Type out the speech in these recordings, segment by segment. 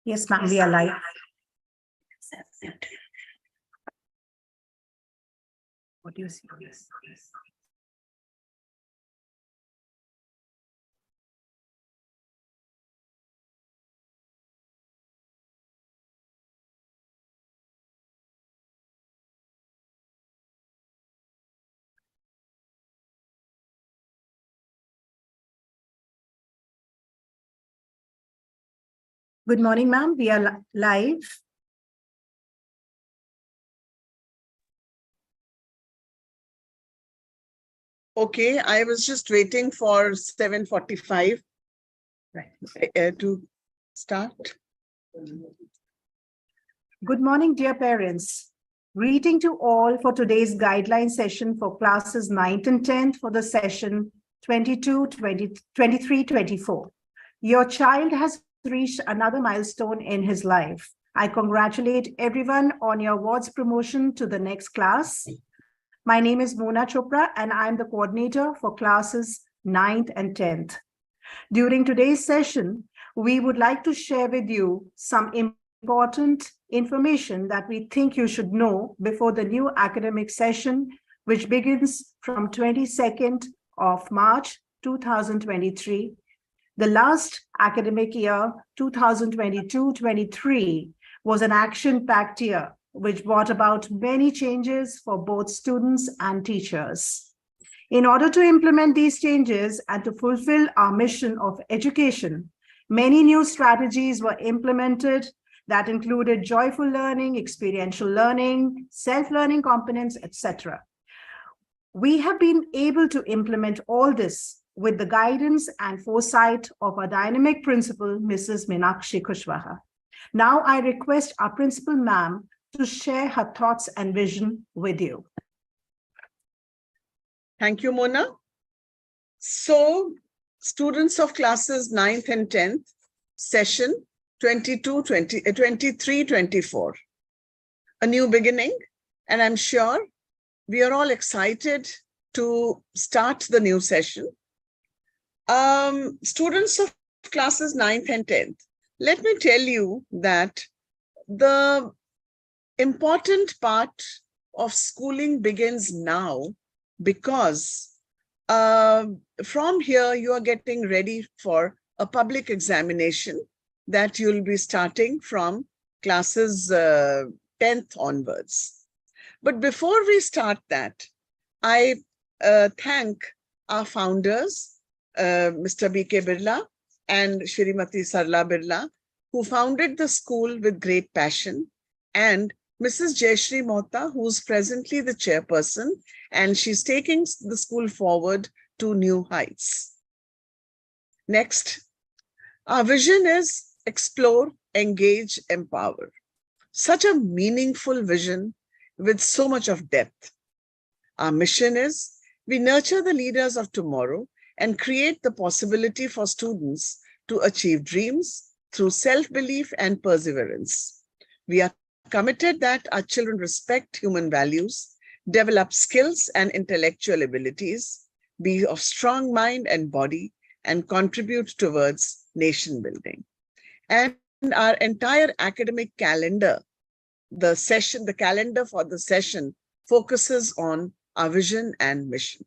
Yes, ma'am, we are live. What do you see? Good morning, ma'am. We are live. Okay, I was just waiting for 7:45 to start. Good morning, dear parents. Greeting to all for today's guideline session for classes 9th and 10th for the session 23-24. Your child has reached another milestone in his life. I congratulate everyone on your awards promotion to the next class. My name is Mona Chopra and I'm the coordinator for classes 9th and 10th. During today's session, we would like to share with you some important information that we think you should know before the new academic session, which begins from 22nd of March 2023. The last academic year, 2022-23, was an action-packed year, which brought about many changes for both students and teachers. In order to implement these changes and to fulfill our mission of education, many new strategies were implemented that included joyful learning, experiential learning, self-learning components, etc. We have been able to implement all this with the guidance and foresight of our dynamic principal, Mrs. Meenakshi Kushwaha. Now I request our principal ma'am to share her thoughts and vision with you. Thank you, Mona. So, students of classes 9th and 10th, session 23-24. A new beginning, and I'm sure we are all excited to start the new session. Students of classes 9th and 10th, let me tell you that the important part of schooling begins now, because from here you are getting ready for a public examination that you'll be starting from classes 10th onwards. But before we start that, I thank our founders, Mr. B.K. Birla and Shrimati Sarla Birla, who founded the school with great passion, and Mrs. Jayashri Mohta, who's presently the chairperson, and she's taking the school forward to new heights. Next, our vision is explore, engage, empower. Such a meaningful vision with so much of depth. Our mission is we nurture the leaders of tomorrow and create the possibility for students to achieve dreams through self-belief and perseverance. We are committed that our children respect human values, develop skills and intellectual abilities, be of strong mind and body, and contribute towards nation building. And our entire academic calendar, the calendar for the session focuses on our vision and mission.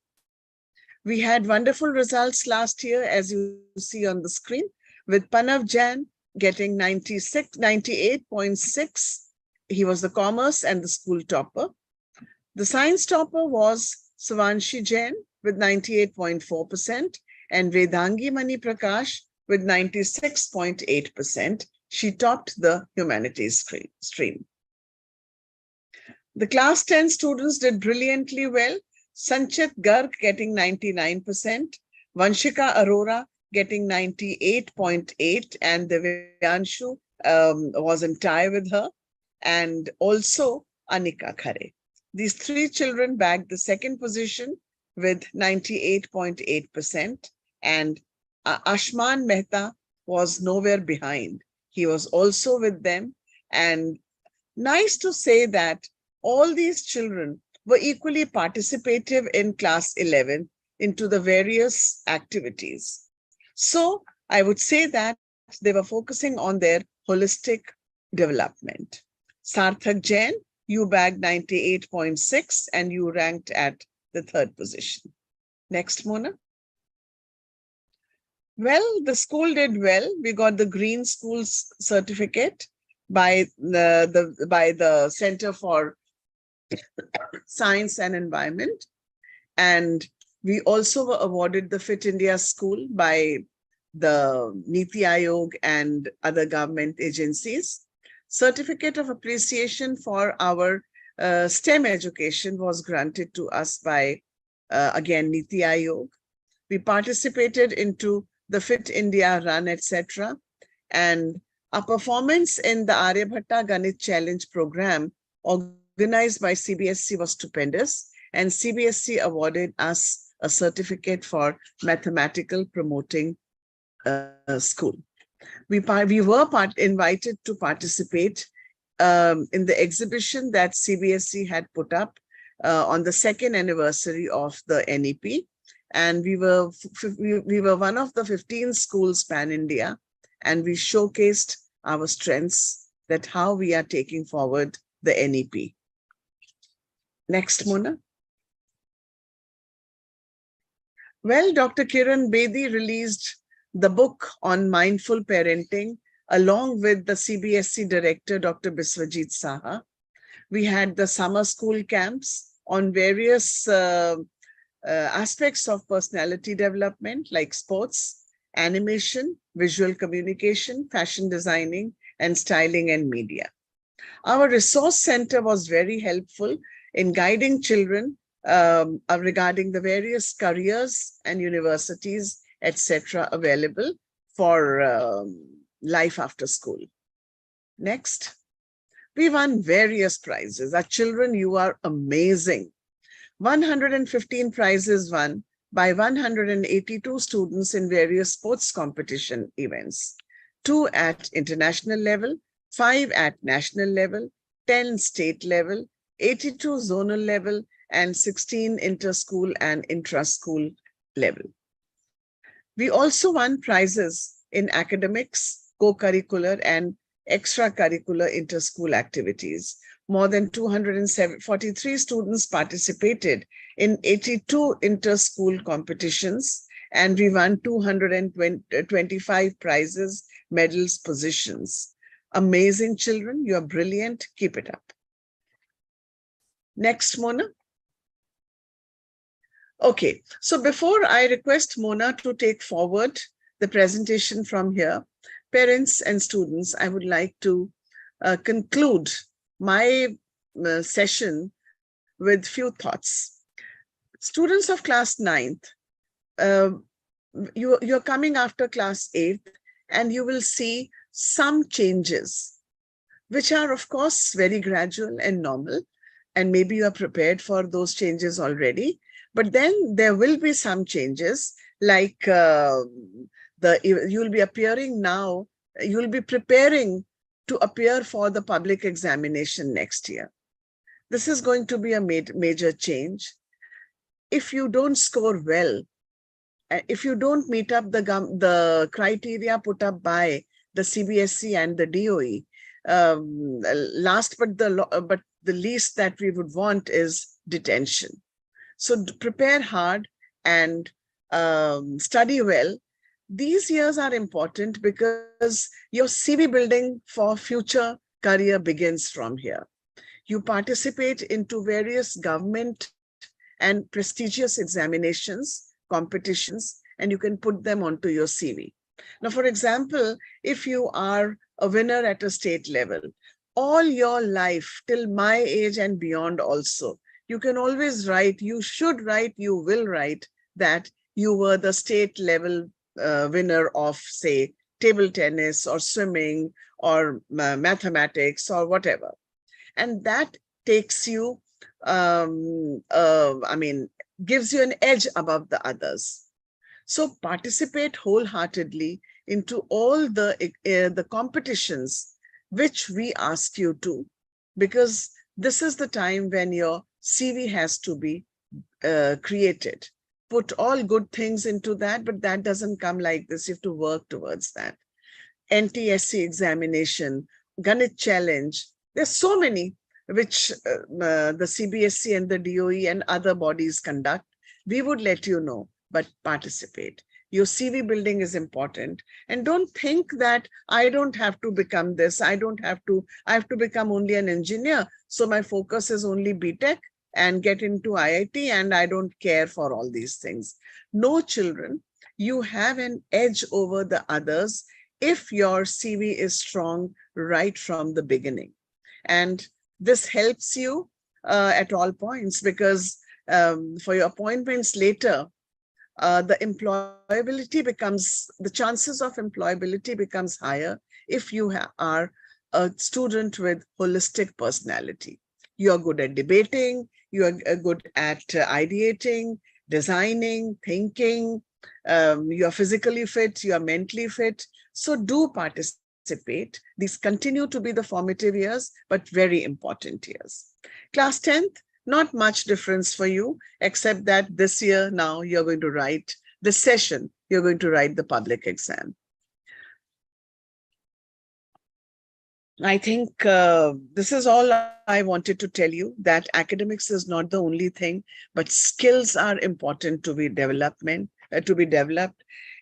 We had wonderful results last year, as you see on the screen, with Panav Jain getting 98.6. He was the commerce and the school topper. The science topper was Swanshi Jain with 98.4% and Vedangi Mani Prakash with 96.8%. She topped the humanities stream. The class 10 students did brilliantly well. Sanchit Garg getting 99%, Vanshika Arora getting 98.8%, and Devyanshu was in tie with her, and also Anika Khare. These three children bagged the second position with 98.8%, and Ashman Mehta was nowhere behind. He was also with them, and nice to say that all these children were equally participative in class 11 into the various activities. So I would say that they were focusing on their holistic development. Sarthak Jain, you bagged 98.6 and you ranked at the third position. Next, Mona. Well, the school did well. We got the Green Schools certificate by the Center for Science and Environment. And we also were awarded the Fit India School by the Niti Aayog and other government agencies. Certificate of appreciation for our STEM education was granted to us by, again, Niti Aayog. We participated into the Fit India Run, etc. And our performance in the Aryabhatta Ganit Challenge program organized by CBSE was stupendous, and CBSE awarded us a certificate for mathematical promoting school. We were invited to participate in the exhibition that CBSE had put up on the second anniversary of the NEP. And we were one of the 15 schools pan-India, and we showcased our strengths, that how we are taking forward the NEP. Next, Mona. Well, Dr. Kiran Bedi released the book on mindful parenting along with the CBSE director, Dr. Biswajit Saha. We had the summer school camps on various aspects of personality development like sports, animation, visual communication, fashion designing, and styling and media. Our resource center was very helpful in guiding children regarding the various careers and universities, etc., available for life after school. Next, we won various prizes. Our children, you are amazing. 115 prizes won by 182 students in various sports competition events, 2 at international level, 5 at national level, 10 state level, 82 zonal level, and 16 inter-school and intra-school level. We also won prizes in academics, co-curricular, and extracurricular inter-school activities. More than 243 students participated in 82 inter-school competitions, and we won 225 prizes, medals, positions. Amazing children, you are brilliant, keep it up. Next, Mona. Okay, so before I request Mona to take forward the presentation from here, parents and students, I would like to conclude my session with few thoughts. Students of class 9th, you're coming after class 8th, and you will see some changes, which are of course very gradual and normal, and maybe you are prepared for those changes already. But then there will be some changes, like you'll be appearing now, you'll be preparing to appear for the public examination next year. This is going to be a major change. If you don't score well, if you don't meet up the criteria put up by the CBSE and the DOE, last but the least that we would want is detention. So prepare hard and study well. These years are important because your CV building for future career begins from here. You participate into various government and prestigious examinations, competitions, and you can put them onto your CV. Now, for example, if you are a winner at a state level, all your life till my age and beyond also, you can always write, you should write, you will write that you were the state level winner of, say, table tennis or swimming or mathematics or whatever. And that takes you, gives you an edge above the others. So participate wholeheartedly into all the competitions which we ask you to, because this is the time when your CV has to be created. Put all good things into that, but that doesn't come like this. You have to work towards that. NTSC examination, Ganit challenge. There's so many which the CBSE and the DOE and other bodies conduct. We would let you know, but participate. Your CV building is important. And don't think that I don't have to become this. I have to become only an engineer. So my focus is only BTech and get into IIT and I don't care for all these things. No, children, you have an edge over the others if your CV is strong right from the beginning. And this helps you at all points, because for your appointments later, the chances of employability becomes higher if you are a student with holistic personality. You are good at debating, you are good at ideating, designing, thinking, you are physically fit, you are mentally fit. So do participate. These continue to be the formative years, but very important years. Class 10th, not much difference for you, except that this year now you're going to write, this session, you're going to write the public exam. I think this is all I wanted to tell you, that academics is not the only thing, but skills are important to be developed.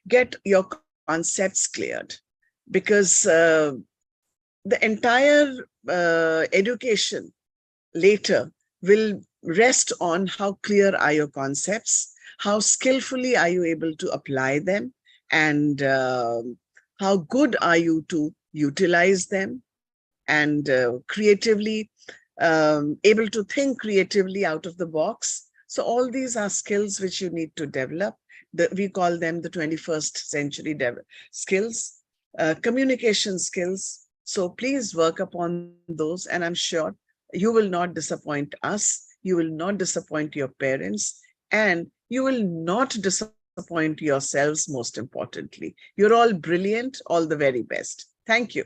Get your concepts cleared, because the entire education later will rest on how clear are your concepts, how skillfully are you able to apply them, and how good are you to utilize them, and creatively able to think creatively out of the box. So all these are skills which you need to develop. We call them the 21st century skills, communication skills. So please work upon those, and I'm sure you will not disappoint us, you will not disappoint your parents, and you will not disappoint yourselves, most importantly. You're all brilliant, all the very best. Thank you.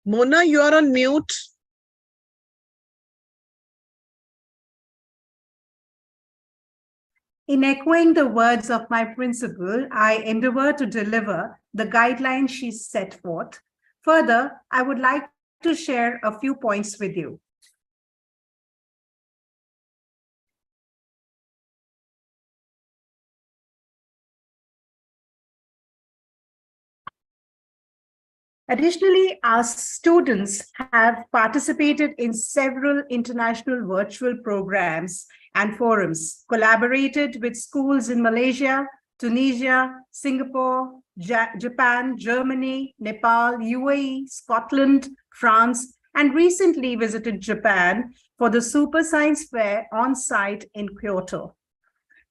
Mona, you are on mute. In echoing the words of my principal, I endeavor to deliver the guidelines she set forth. Further, I would like to share a few points with you. Additionally, our students have participated in several international virtual programs and forums, collaborated with schools in Malaysia, Tunisia, Singapore, Japan, Germany, Nepal, UAE, Scotland, France, and recently visited Japan for the Super Science Fair on site in Kyoto.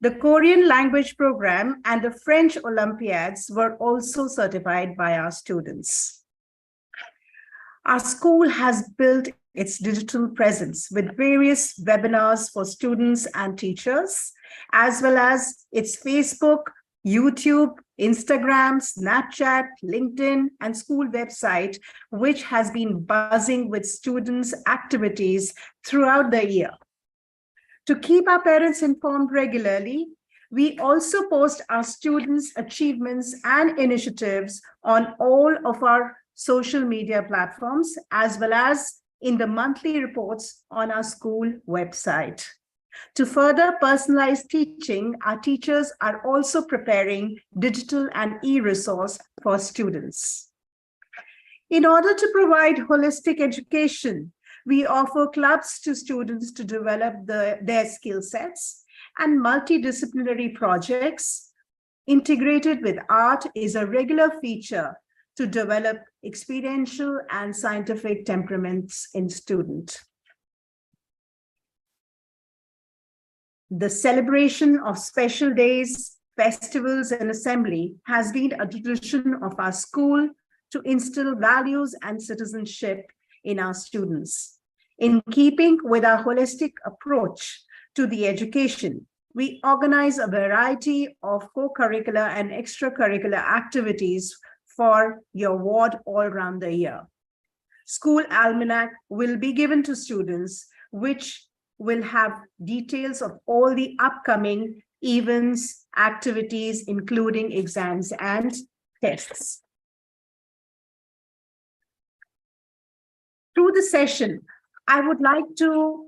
The Korean language program and the French Olympiads were also certified by our students. Our school has built its digital presence with various webinars for students and teachers, as well as its Facebook, YouTube, Instagram, Snapchat, LinkedIn, and school website, which has been buzzing with students' activities throughout the year. To keep our parents informed regularly, we also post our students' achievements and initiatives on all of our social media platforms, as well as in the monthly reports on our school website. To further personalize teaching, our teachers are also preparing digital and e-resource for students. In order to provide holistic education, we offer clubs to students to develop their skill sets, and multidisciplinary projects integrated with art is a regular feature to develop experiential and scientific temperaments in students. The celebration of special days, festivals, and assembly has been a tradition of our school to instill values and citizenship in our students. In keeping with our holistic approach to the education, we organize a variety of co-curricular and extracurricular activities for your ward all around the year. School almanac will be given to students, which will have details of all the upcoming events, activities, including exams and tests. Through the session, I would like to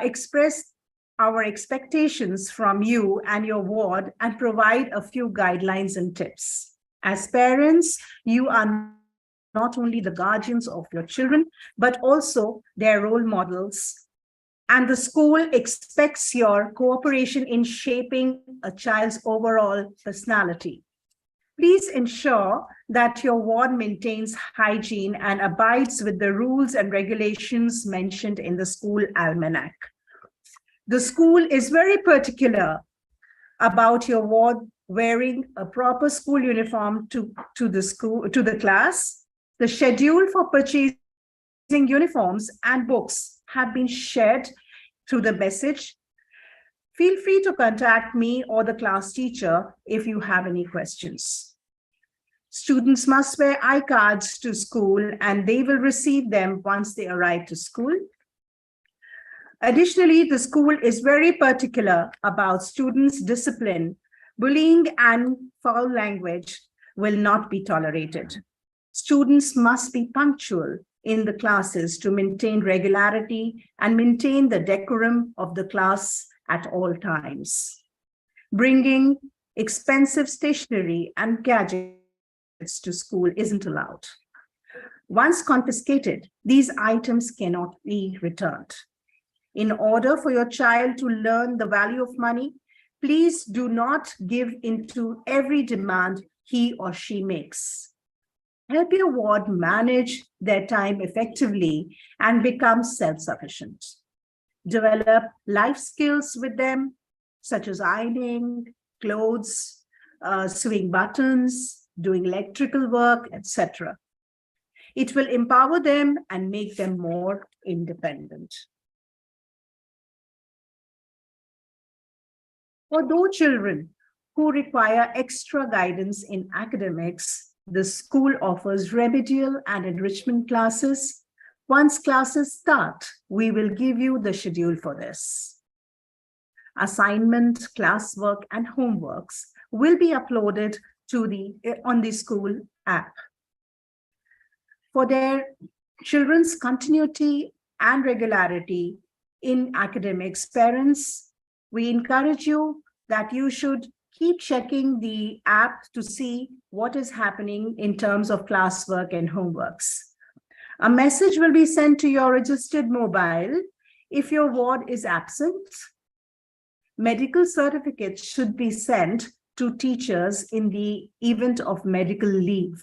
express our expectations from you and your ward and provide a few guidelines and tips. As parents, you are not only the guardians of your children, but also their role models. And the school expects your cooperation in shaping a child's overall personality. Please ensure that your ward maintains hygiene and abides with the rules and regulations mentioned in the school almanac. The school is very particular about your ward wearing a proper school uniform to the class. The schedule for purchasing uniforms and books have been shared through the message. Feel free to contact me or the class teacher if you have any questions. Students must wear iCards to school and they will receive them once they arrive to school. Additionally, the school is very particular about students' discipline. Bullying and foul language will not be tolerated. Students must be punctual in the classes to maintain regularity and maintain the decorum of the class at all times. Bringing expensive stationery and gadgets to school isn't allowed. Once confiscated, these items cannot be returned. In order for your child to learn the value of money, please do not give into every demand he or she makes. Help your ward manage their time effectively and become self-sufficient. Develop life skills with them, such as ironing, clothes, sewing buttons, doing electrical work, etc. It will empower them and make them more independent. For those children who require extra guidance in academics, the school offers remedial and enrichment classes. Once classes start, we will give you the schedule for this. Assignment, classwork, and homeworks will be uploaded on the school app. For their children's continuity and regularity in academics, parents, we encourage you that you should keep checking the app to see what is happening in terms of classwork and homeworks. A message will be sent to your registered mobile if your ward is absent. Medical certificates should be sent to teachers in the event of medical leave.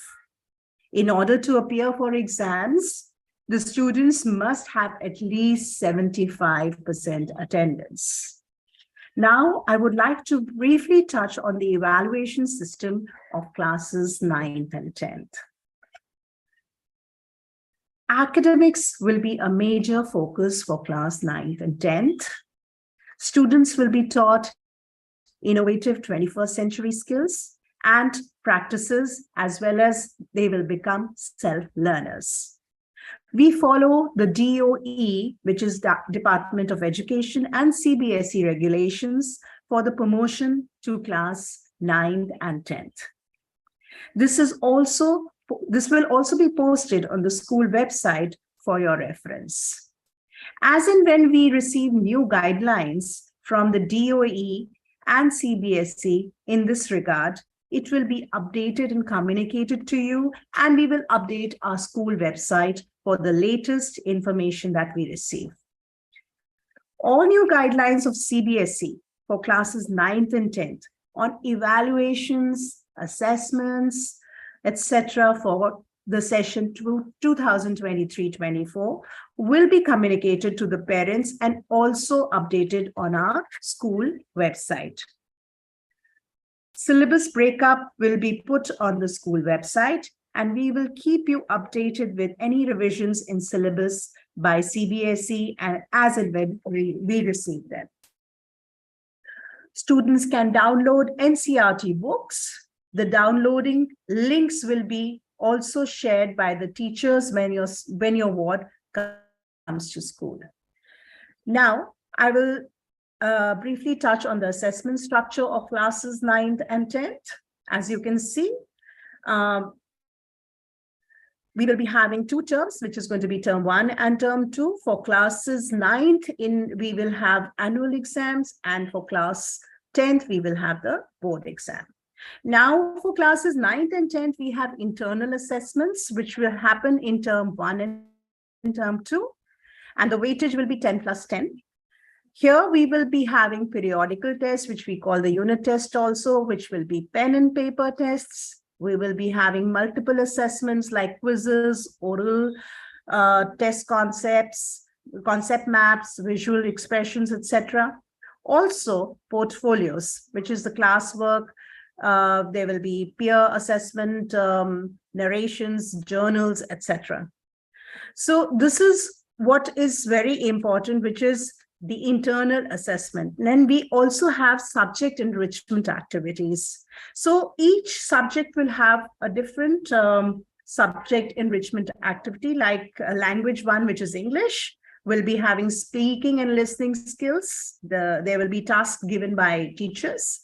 In order to appear for exams, the students must have at least 75% attendance. Now, I would like to briefly touch on the evaluation system of classes 9th and 10th. Academics will be a major focus for class 9th and 10th. Students will be taught innovative 21st century skills and practices, as well as they will become self-learners. We follow the DOE, which is the Department of Education, and CBSE regulations for the promotion to class 9th and 10th. This will also be posted on the school website for your reference. As and when we receive new guidelines from the DOE and CBSE in this regard, it will be updated and communicated to you, and we will update our school website for the latest information that we receive. All new guidelines of CBSE for classes 9th and 10th on evaluations, assessments, etc. for the session 2023-24 will be communicated to the parents and also updated on our school website. Syllabus breakup will be put on the school website, and we will keep you updated with any revisions in syllabus by CBSE and as and when we receive them. Students can download NCERT books. The downloading links will be also shared by the teachers when your ward comes to school. Now, I will briefly touch on the assessment structure of classes 9th and 10th. As you can see, we will be having 2 terms, which is going to be term 1 and term 2. For classes 9th, we will have annual exams, and for class 10th, we will have the board exam. Now, for classes 9th and 10th, we have internal assessments, which will happen in term 1 and term 2, and the weightage will be 10 plus 10. Here, we will be having periodical tests, which we call the unit test also, which will be pen and paper tests. We will be having multiple assessments like quizzes, oral test concepts, concept maps, visual expressions, etc. Also, portfolios, which is the classwork. There will be peer assessment, narrations, journals, etc. So this is what is very important, which is the internal assessment. Then we also have subject enrichment activities. So each subject will have a different subject enrichment activity, like language 1, which is English, will be having speaking and listening skills. There will be tasks given by teachers.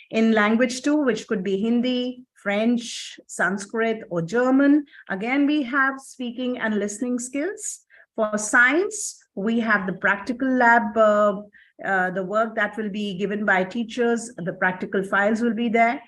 In language 2, which could be Hindi, French, Sanskrit, or German, again, we have speaking and listening skills. For science, we have the practical lab, the work that will be given by teachers, the practical files will be there.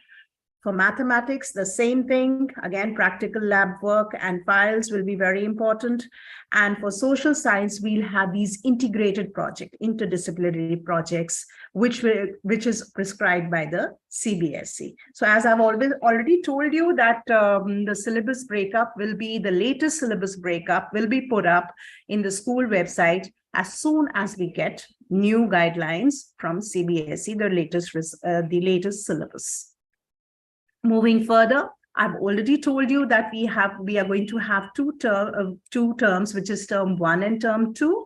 For mathematics, the same thing. Again, practical lab work and files will be very important. And for social science, we'll have these integrated projects, interdisciplinary projects, which is prescribed by the CBSE. So as I've already told you that the syllabus breakup will be, the latest syllabus breakup will be put up in the school website as soon as we get new guidelines from CBSE, the latest syllabus. Moving further, I've already told you that we are going to have two terms, which is term 1 and term 2.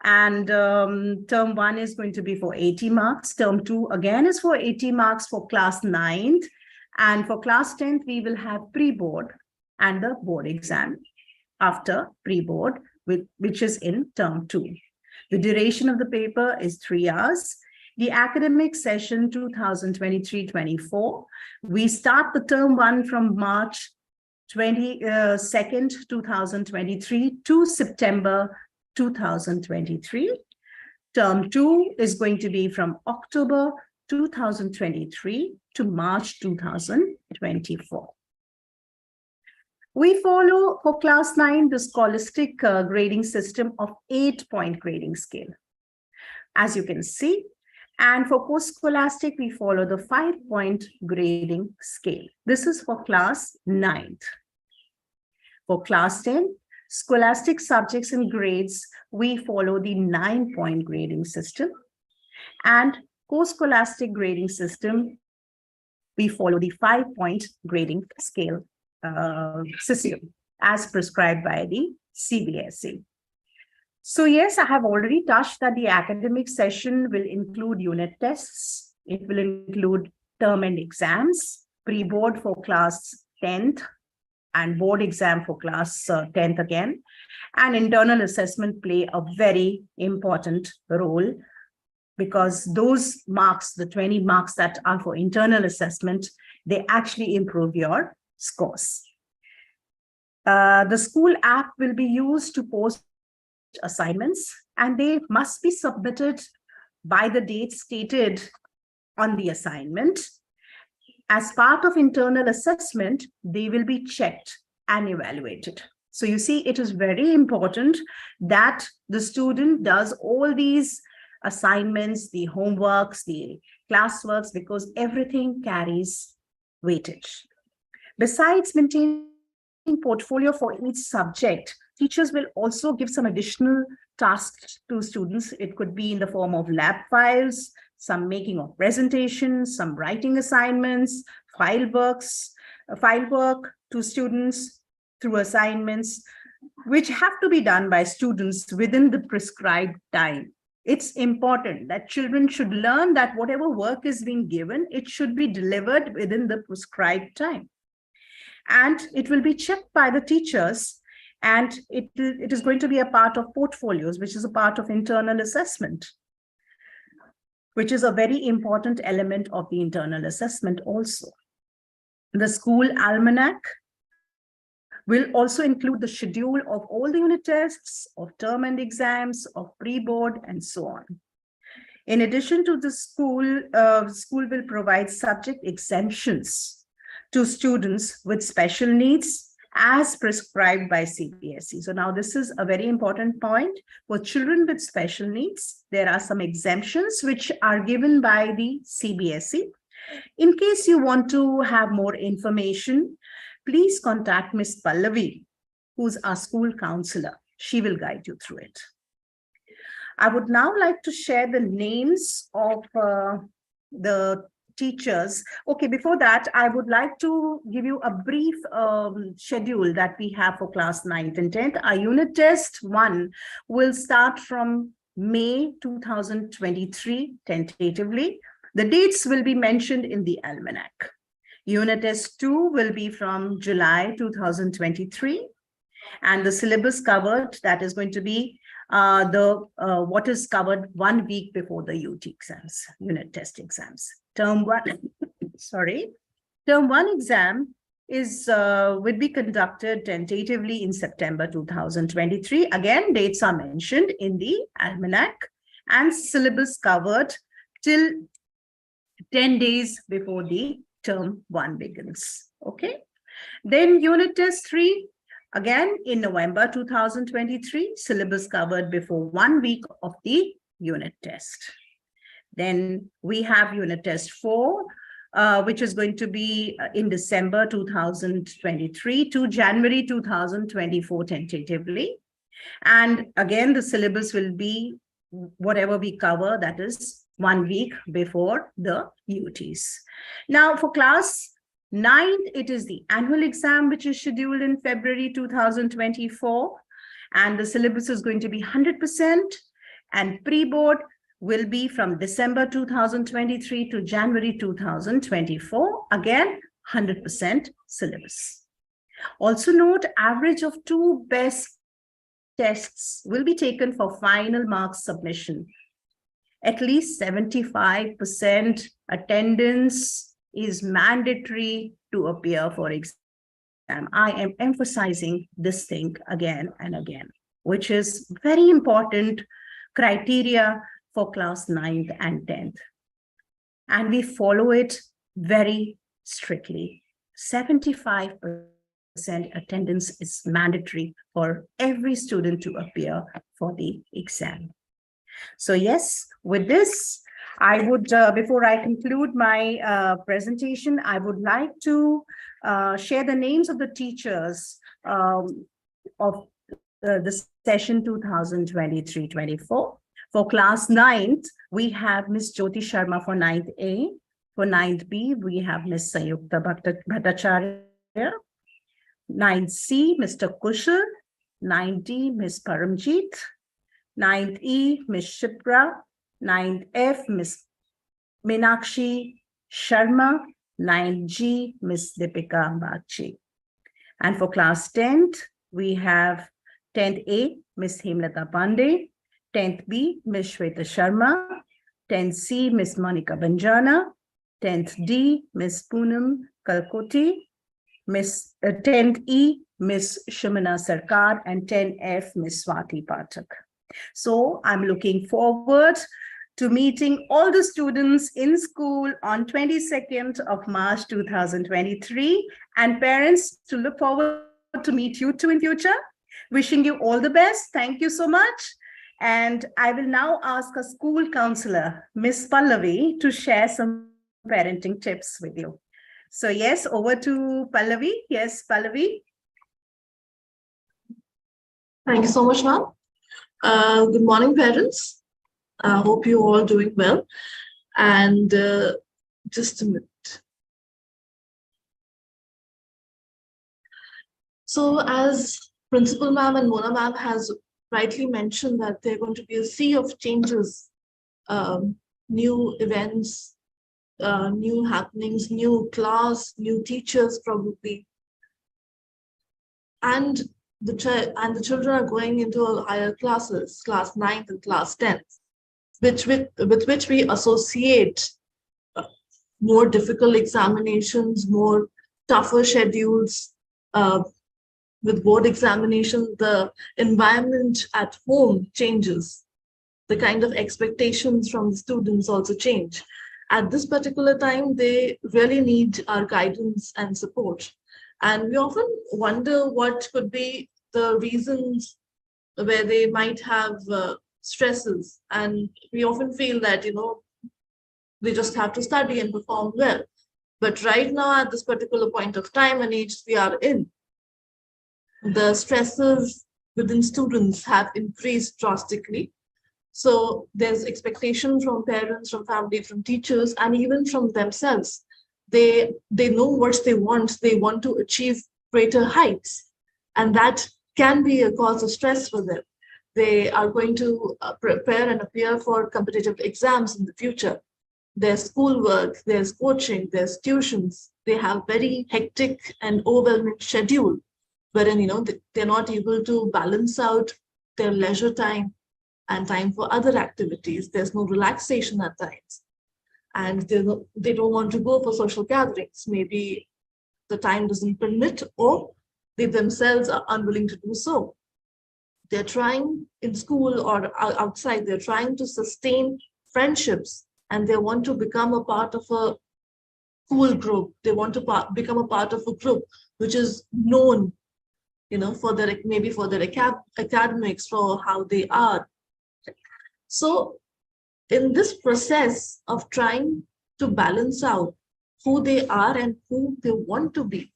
And term 1 is going to be for 80 marks. Term 2 again is for 80 marks for class 9th. And for class 10th, we will have pre-board and the board exam after pre-board, which is in term 2. The duration of the paper is 3 hours. The academic session 2023-24, we start the term 1 from March 22nd, 2023 to September 2023. Term 2 is going to be from October 2023 to March 2024. We follow for class 9 the scholastic grading system of 8-point grading scale, as you can see. And for post-scholastic, we follow the 5-point grading scale. This is for class 9th. For class 10, scholastic subjects and grades, we follow the 9-point grading system. And post-scholastic grading system, we follow the 5-point grading scale system as prescribed by the CBSE. So yes, I have already touched that the academic session will include unit tests. It will include term and exams, pre-board for class 10th and board exam for class 10th again. And internal assessment play a very important role because those marks, the 20 marks that are for internal assessment, they actually improve your scores. The school app will be used to post assignments, and they must be submitted by the date stated on the assignment. As part of internal assessment, they will be checked and evaluated. So you see, it is very important that the student does all these assignments, the homeworks, the classworks, because everything carries weightage. Besides maintaining portfolio for each subject, teachers will also give some additional tasks to students. It could be in the form of lab files, some making of presentations, some writing assignments, file work to students through assignments, which have to be done by students within the prescribed time. It's important that children should learn that whatever work is being given, it should be delivered within the prescribed time. And it will be checked by the teachers, and it is going to be a part of portfolios, which is a part of internal assessment, which is a very important element of the internal assessment also. The school almanac will also include the schedule of all the unit tests, of term end exams, of pre-board, and so on. In addition to the school will provide subject exemptions to students with special needs as prescribed by CBSE. So now this is a very important point. For children with special needs, there are some exemptions which are given by the CBSE. In case you want to have more information, please contact Ms. Pallavi, who's our school counselor. She will guide you through it. I would now like to share the names of the teachers. Okay, before that, I would like to give you a brief schedule that we have for class 9th and 10th. Our unit test 1 will start from May 2023, tentatively. The dates will be mentioned in the almanac. Unit test 2 will be from July 2023. And the syllabus covered, that is going to be what is covered 1 week before the UT exams, unit test exams. Term 1 exam is will be conducted tentatively in September 2023. Again, dates are mentioned in the almanac, and syllabus covered till 10 days before the term 1 begins. Okay. Then unit test 3, again in November 2023, syllabus covered before 1 week of the unit test. Then we have unit test 4, which is going to be in December 2023 to January 2024 tentatively. And again, the syllabus will be whatever we cover, that is 1 week before the UTs. Now for class 9th, it is the annual exam, which is scheduled in February 2024. And the syllabus is going to be 100%, and pre-board will be from December 2023 to January 2024. Again, 100% syllabus. Also note, average of 2 best tests will be taken for final marks submission. At least 75% attendance is mandatory to appear for exam. I am emphasizing this thing again and again, which is very important criteria for class 9th and 10th. And we follow it very strictly. 75% attendance is mandatory for every student to appear for the exam. So yes, with this, I would, before I conclude my presentation, I would like to share the names of the teachers of the session 2023-24. For class 9th, we have Ms. Jyoti Sharma for 9th A. For 9th B, we have Ms. Sayukta Bhattacharya. 9th C, Mr. Kushal. 9th D, Ms. Paramjeet. 9th E, Ms. Shipra. 9th F, Ms. Meenakshi Sharma. 9th G, Ms. Deepika Bagchi. And for class 10th, we have 10th A, Ms. Hemlata Pandey. 10th B, Ms. Shweta Sharma. 10th C, Ms. Monica Banjana. 10th D, Ms. Poonam Kalkoti. 10th E, Miss Shimana Sarkar, and 10F, Miss Swati Pathak. So I'm looking forward to meeting all the students in school on 22nd of March 2023, and parents to look forward to meet you too in future. Wishing you all the best. Thank you so much. And I will now ask a school counselor, Miss Pallavi, to share some parenting tips with you. So yes, over to Pallavi. Yes, Pallavi. Thank you so much, ma'am. Good morning, parents. I hope you're all doing well. And just a minute. So as Principal ma'am and Mona ma'am has rightly mentioned that there are going to be a sea of changes, new events, new happenings, new class, new teachers probably. And the children are going into higher classes, class 9th and class 10th, with which we associate more difficult examinations, more tougher schedules. With board examination, the environment at home changes. The kind of expectations from the students also change. At this particular time, they really need our guidance and support. And we often wonder what could be the reasons where they might have stresses. And we often feel that, they just have to study and perform well. But right now, at this particular point of time and age we are in, the stresses within students have increased drastically. So there's expectation from parents, from family, from teachers, and even from themselves. They know what they want. They want to achieve greater heights, and that can be a cause of stress for them. They are going to prepare and appear for competitive exams in the future. There's schoolwork, there's coaching, there's tuitions. They have very hectic and overwhelming schedule, wherein they're not able to balance out their leisure time and time for other activities. There's no relaxation at times. And they don't want to go for social gatherings. Maybe the time doesn't permit, or they themselves are unwilling to do so. They're trying in school or outside, they're trying to sustain friendships, and they want to become a part of a cool group. They want to become a part of a group which is known, for their academics, for how they are. So in this process of trying to balance out who they are and who they want to be,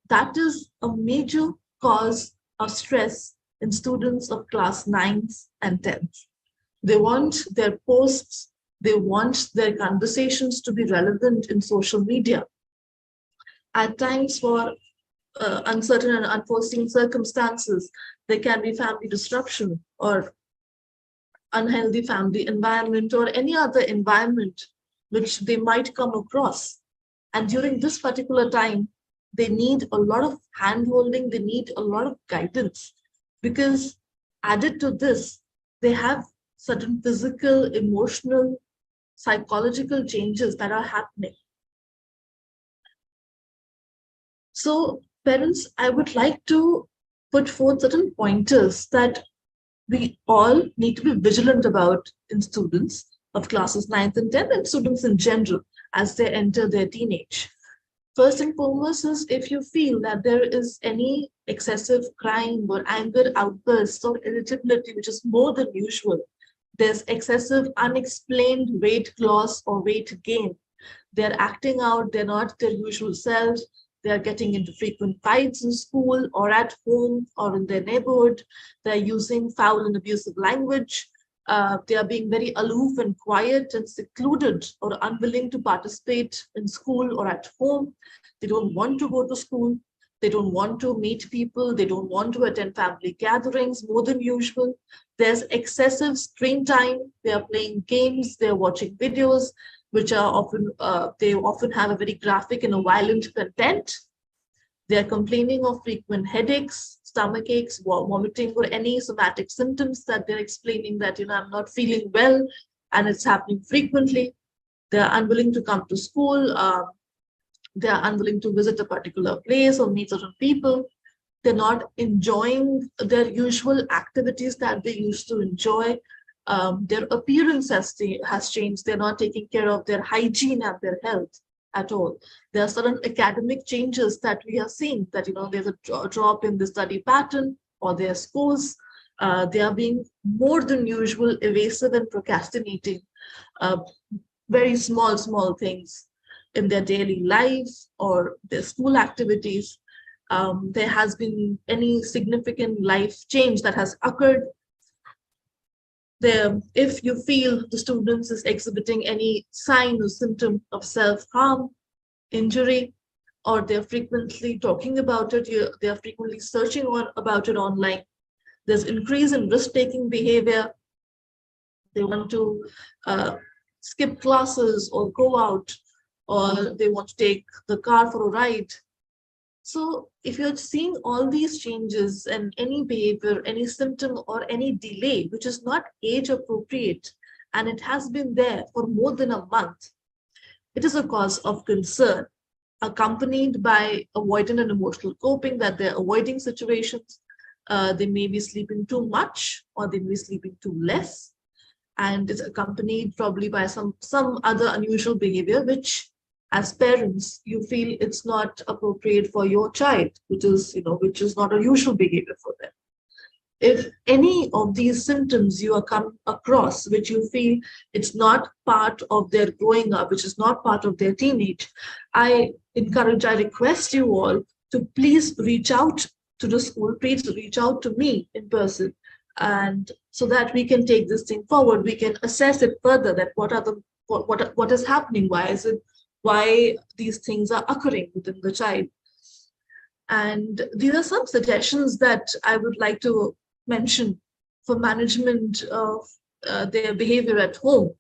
that is a major cause of stress in students of class 9th and 10th. They want their posts, they want their conversations to be relevant in social media. At times, for uncertain and unforeseen circumstances, there can be family disruption or unhealthy family environment or any other environment which they might come across. And during this particular time, they need a lot of hand-holding, they need a lot of guidance, because added to this, they have certain physical, emotional, psychological changes that are happening. So parents, I would like to put forth certain pointers that we all need to be vigilant about in students of classes 9th and 10th, and students in general as they enter their teenage. First and foremost is, if you feel that there is any excessive crying or anger outbursts or irritability which is more than usual, there's excessive unexplained weight loss or weight gain, they're acting out, they're not their usual selves, they're getting into frequent fights in school or at home or in their neighborhood, they're using foul and abusive language, they are being very aloof and quiet and secluded or unwilling to participate in school or at home. They don't want to go to school. They don't want to meet people. They don't want to attend family gatherings more than usual. There's excessive screen time. They are playing games. They're watching videos, which are often, they often have a very graphic and a violent content. They're complaining of frequent headaches, stomach aches, vomiting, or any somatic symptoms that they're explaining that, I'm not feeling well, and it's happening frequently. They're unwilling to come to school. They're unwilling to visit a particular place or meet certain people. They're not enjoying their usual activities that they used to enjoy. Their appearance has changed. They're not taking care of their hygiene and their health at all. There are certain academic changes that we are seeing, that there's a drop in the study pattern or their scores. They are being more than usual evasive and procrastinating very small things in their daily lives or their school activities. There has been any significant life change that has occurred. If you feel the students is exhibiting any sign or symptom of self-harm, injury, or they're frequently talking about it, they're frequently searching about it online, there's increase in risk-taking behavior, they want to skip classes or go out, or they want to take the car for a ride. So if you're seeing all these changes and any behavior, any symptom or any delay, which is not age appropriate, and it has been there for more than a month, it is a cause of concern, accompanied by avoidant and emotional coping, that they're avoiding situations. They may be sleeping too much or they may be sleeping too less. And it's accompanied probably by some other unusual behavior, which as parents, you feel it's not appropriate for your child, which is not a usual behavior for them. If any of these symptoms you are come across, which you feel it's not part of their growing up, which is not part of their teenage, I request you all to please reach out to the school, please reach out to me in person, and so that we can take this thing forward, we can assess it further, that what is happening, why these things are occurring within the child. And these are some suggestions that I would like to mention for management of their behavior at home.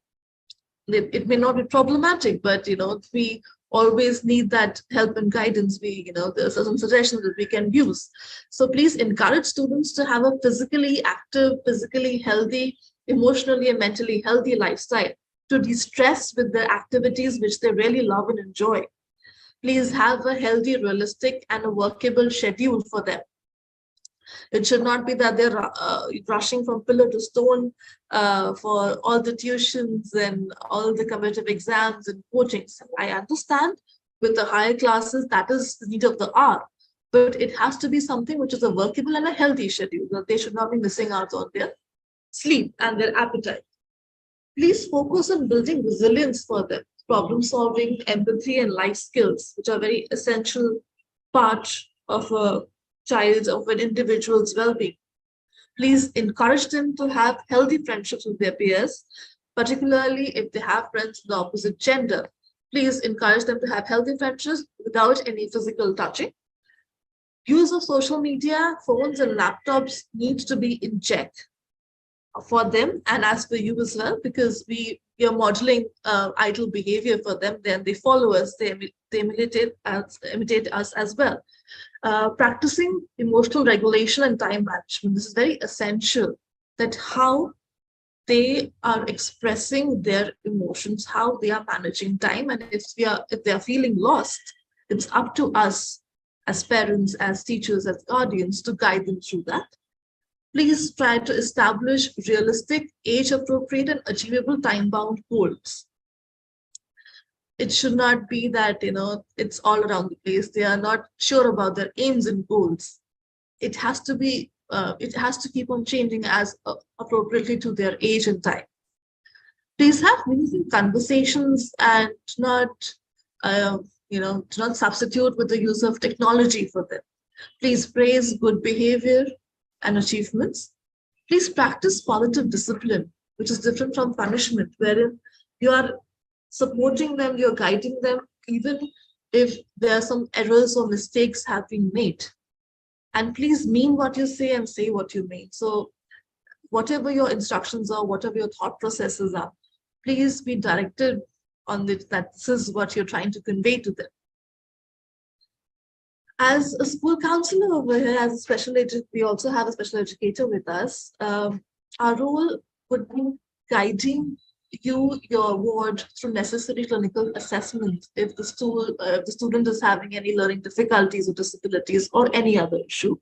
It may not be problematic, but we always need that help and guidance. There are some suggestions that we can use. So please encourage students to have a physically active, physically healthy, emotionally and mentally healthy lifestyle, to de-stress with the activities which they really love and enjoy. Please have a healthy, realistic, and a workable schedule for them. It should not be that they're rushing from pillar to stone for all the tuitions and all the competitive exams and coachings. I understand with the higher classes, that is the need of the hour, but it has to be something which is a workable and a healthy schedule, that they should not be missing out on their sleep and their appetite. Please focus on building resilience for them, problem solving, empathy, and life skills, which are very essential part of a child's, of an individual's well-being. Please encourage them to have healthy friendships with their peers, particularly if they have friends of the opposite gender. Please encourage them to have healthy friendships without any physical touching. Use of social media, phones, and laptops needs to be in check for them and as for you as well, because we are modeling idle behavior for them. Then they follow us, they imitate us as well. Practicing emotional regulation and time management. This is very essential, that how they are expressing their emotions, how they are managing time, and if they are feeling lost, it's up to us as parents, as teachers, as guardians to guide them through that. Please try to establish realistic, age-appropriate, and achievable time-bound goals. It should not be that, it's all around the place. They are not sure about their aims and goals. It has to be, it has to keep on changing as appropriately to their age and time. Please have meaningful conversations and not, do not substitute with the use of technology for them. Please praise good behavior and achievements. Please practice positive discipline, which is different from punishment, wherein you are supporting them, you're guiding them, even if there are some errors or mistakes have been made. And please mean what you say and say what you mean. So whatever your instructions are, whatever your thought processes are, please be directed on it, that this is what you're trying to convey to them. As a school counselor over here, as a special educator, we also have a special educator with us. Our role would be guiding your ward through necessary clinical assessment if the student is having any learning difficulties or disabilities or any other issue.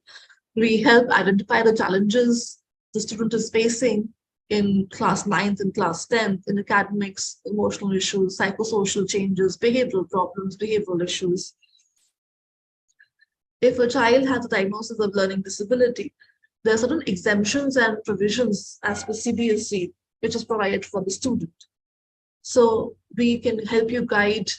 We help identify the challenges the student is facing in class 9th and class 10th in academics, emotional issues, psychosocial changes, behavioral problems, behavioral issues. If a child has a diagnosis of learning disability, there are certain exemptions and provisions as per CBSE, which is provided for the student. So we can help you guide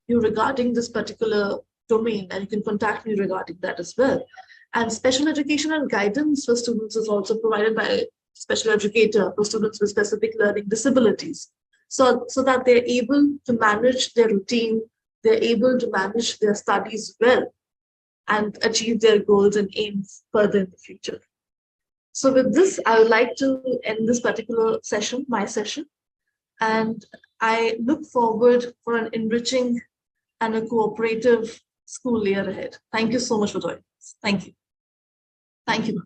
you regarding this particular domain, and you can contact me regarding that as well. And special education and guidance for students is also provided by a special educator for students with specific learning disabilities. So that they're able to manage their routine, they're able to manage their studies well and achieve their goals and aims further in the future. So with this, I would like to end this particular session, my session, and I look forward for an enriching and a cooperative school year ahead. Thank you so much for joining us. Thank you. Thank you.